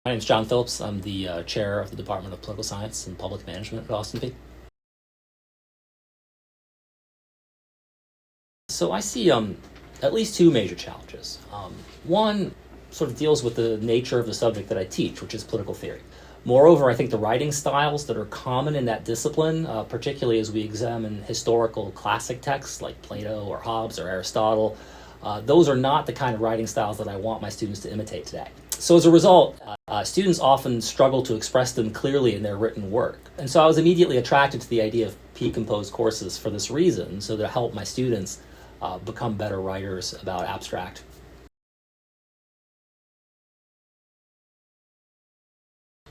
My name is John Phillips. I'm the chair of the Department of Political Science and Public Management at Austin Peay. So I see at least two major challenges. One sort of deals with the nature of the subject that I teach, which is political theory. Moreover, I think the writing styles that are common in that discipline, particularly as we examine historical classic texts like Plato or Hobbes or Aristotle, those are not the kind of writing styles that I want my students to imitate today. So as a result, students often struggle to express them clearly in their written work. And so I was immediately attracted to the idea of Peay-composed courses for this reason, so to help my students become better writers about abstract.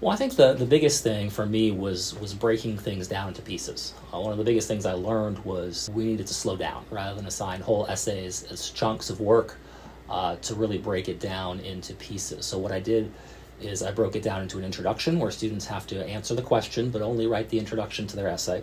Well, I think the biggest thing for me was breaking things down into pieces. One of the biggest things I learned was we needed to slow down rather than assign whole essays as chunks of work to really break it down into pieces. So what I did is I broke it down into an introduction where students have to answer the question but only write the introduction to their essay.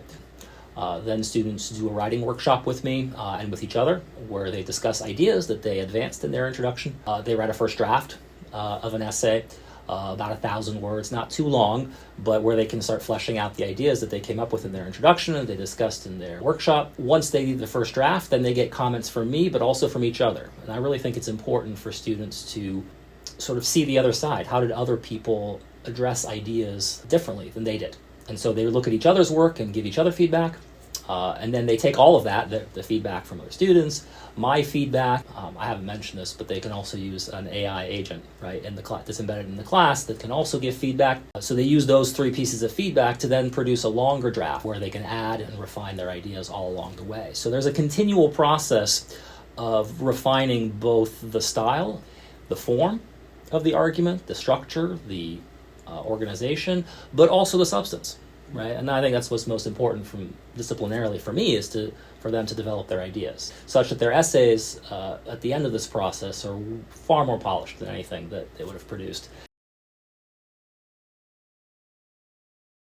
Then students do a writing workshop with me and with each other where they discuss ideas that they advanced in their introduction. They write a first draft of an essay, about 1,000 words, not too long, but where they can start fleshing out the ideas that they came up with in their introduction and they discussed in their workshop. Once they do the first draft, then they get comments from me, but also from each other. And I really think it's important for students to sort of see the other side. How did other people address ideas differently than they did? And so they look at each other's work and give each other feedback. And then they take all of that, the feedback from other students, my feedback. I haven't mentioned this, but they can also use an AI agent, right, in the class that's embedded in the class that can also give feedback. So they use those three pieces of feedback to then produce a longer draft where they can add and refine their ideas all along the way. So there's a continual process of refining both the style, the form of the argument, the structure, the organization, but also the substance. Right, and I think that's what's most important from disciplinarily for me is for them to develop their ideas, such that their essays at the end of this process are far more polished than anything that they would have produced